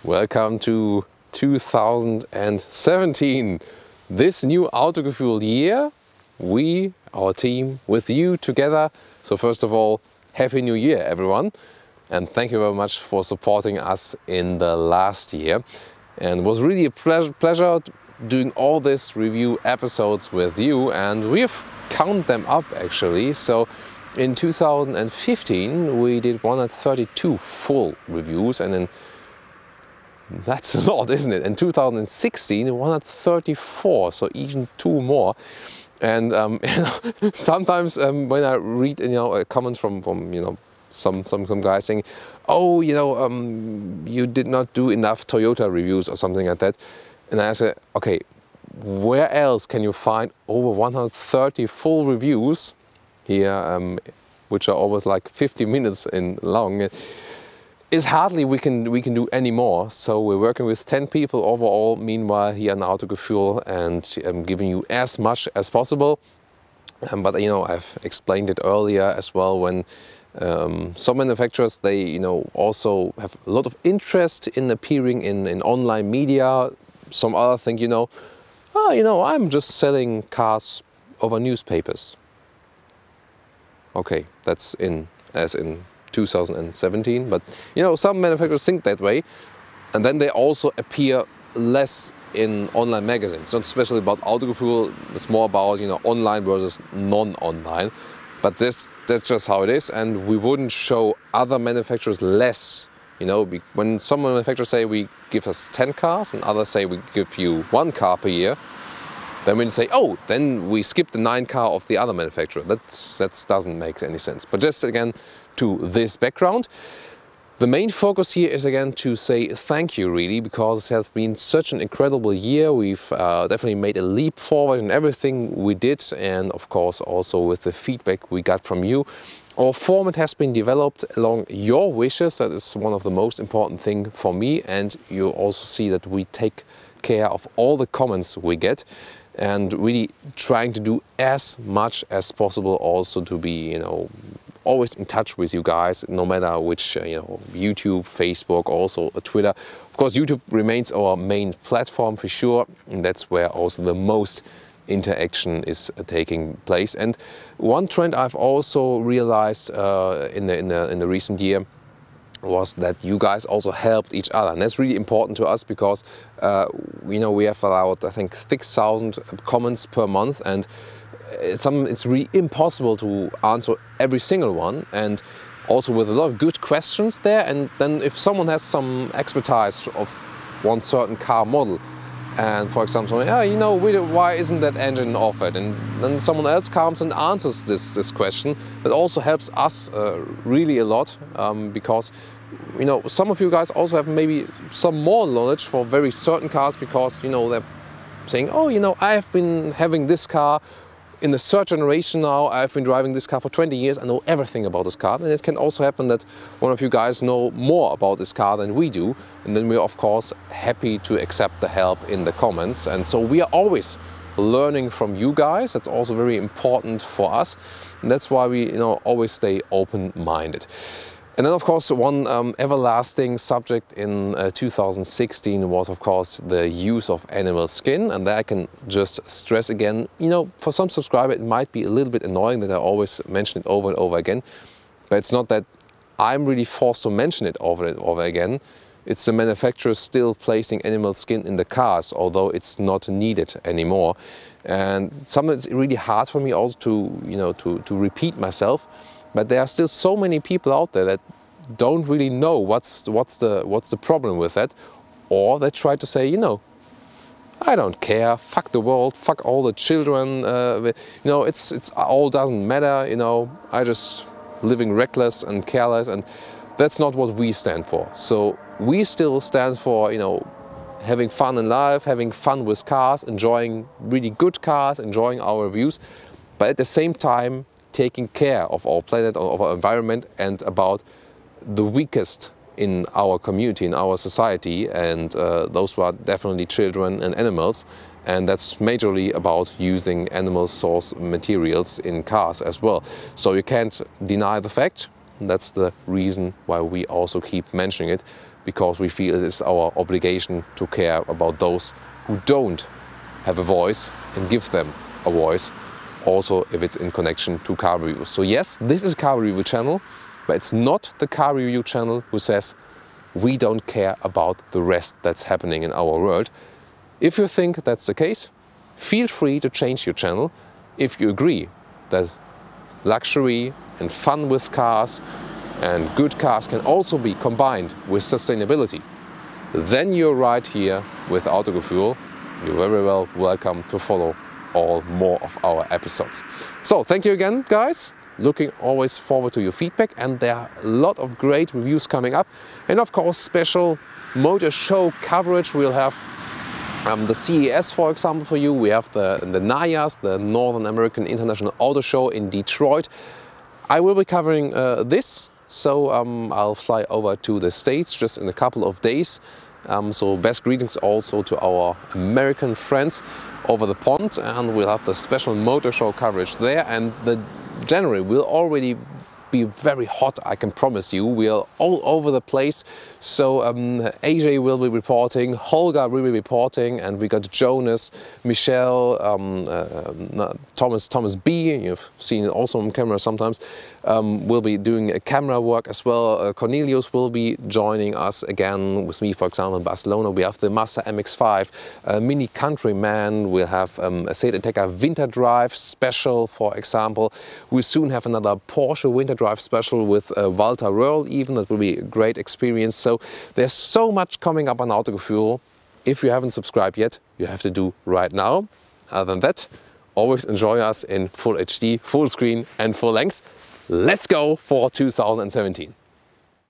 Welcome to 2017. This new Autogefühl year, we, our team, with you together. So first of all, Happy New Year, everyone. And thank you very much for supporting us in the last year. And it was really a pleasure doing all these review episodes with you. And we've counted them up actually. So in 2015, we did 132 full reviews, and in that's a lot, isn't it? In 2016, 134, so even two more. And sometimes when I read a comment from some guys saying, oh, you did not do enough Toyota reviews or something like that, and I say, okay, where else can you find over 130 full reviews here, which are almost like 50 minutes in long? Is hardly we can do any more. So we're working with 10 people overall meanwhile here in Autogefühl, and I'm giving you as much as possible. But I've explained it earlier as well, when some manufacturers, they also have a lot of interest in appearing in online media. Some other think I'm just selling cars over newspapers. Okay, that's as in 2017, but some manufacturers think that way, and then they also appear less in online magazines. Not especially about Autogefühl, it's more about online versus non-online, but that's just how it is. And we wouldn't show other manufacturers less. When some manufacturers say we give us 10 cars and others say we give you 1 car per year, then we say, oh, then we skip the 9 car of the other manufacturer. That doesn't make any sense. But just again, to this background, the main focus here is again to say thank you, really, because it has been such an incredible year. We've definitely made a leap forward in everything we did, and of course also with the feedback we got from you. Our format has been developed along your wishes. That is one of the most important things for me, and you also see that we take care of all the comments we get, and really trying to do as much as possible also to be always in touch with you guys, no matter which YouTube, Facebook, also Twitter. Of course, YouTube remains our main platform for sure, and that's where also the most interaction is taking place. And one trend I've also realized in the recent year was that you guys also helped each other, and that's really important to us, because we have about, I think, 6,000 comments per month, and it's really impossible to answer every single one, and also with a lot of good questions there. And then if someone has some expertise of one certain car model, and for example, why isn't that engine offered? And then someone else comes and answers this question. That also helps us really a lot, because some of you guys also have maybe some more knowledge for very certain cars, because they're saying, oh, I have been having this car in the third generation now, I've been driving this car for 20 years, I know everything about this car. And it can also happen that one of you guys know more about this car than we do. And then we're of course happy to accept the help in the comments. And so we are always learning from you guys. That's also very important for us. And that's why we always stay open-minded. And then of course one everlasting subject in 2016 was of course the use of animal skin. And there I can just stress again, for some subscribers it might be a little bit annoying that I always mention it over and over again. But it's not that I'm really forced to mention it over and over again. It's the manufacturer still placing animal skin in the cars, although it's not needed anymore. And sometimes it's really hard for me also to repeat myself. But there are still so many people out there that don't really know what's the problem with that, or they try to say, I don't care, fuck the world, fuck all the children, it's all doesn't matter, I just living reckless and careless, and that's not what we stand for. So we still stand for having fun in life, having fun with cars, enjoying really good cars, enjoying our reviews, but at the same time taking care of our planet, of our environment, and about the weakest in our community, in our society, and those were definitely children and animals. And that's majorly about using animal source materials in cars as well. So you can't deny the fact. That's the reason why we also keep mentioning it. because we feel it is our obligation to care about those who don't have a voice and give them a voice, also if it's in connection to car reviews. So yes, this is a car review channel, but it's not the car review channel who says we don't care about the rest that's happening in our world. If you think that's the case, feel free to change your channel. If you agree that luxury and fun with cars and good cars can also be combined with sustainability, then you're right here with Autogefühl. You're very well welcome to follow all more of our episodes. So thank you again, guys. Looking always forward to your feedback, and there are a lot of great reviews coming up, and of course special motor show coverage. We'll have the CES, for example, for you. We have the NAIAS, the Northern American International Auto Show in Detroit. I will be covering this, so I'll fly over to the States just in a couple of days. So best greetings also to our American friends over the pond, and we'll have the special motor show coverage there. And the January will already be very hot, I can promise you. We are all over the place. So AJ will be reporting, Holger will be reporting, and we got Jonas, Michelle, Thomas B, you've seen it also on camera sometimes, will be doing a camera work as well. Cornelius will be joining us again with me, for example, in Barcelona. We have the Mazda MX-5, Mini Countryman. We'll have a Seat Ateca Winter Drive special, for example. We'll soon have another Porsche Winter Drive special with Walter Röhrl even. That will be a great experience. So there's so much coming up on Autogefühl. If you haven't subscribed yet, you have to do right now. Other than that, always enjoy us in full HD, full screen and full length. Let's go for 2017.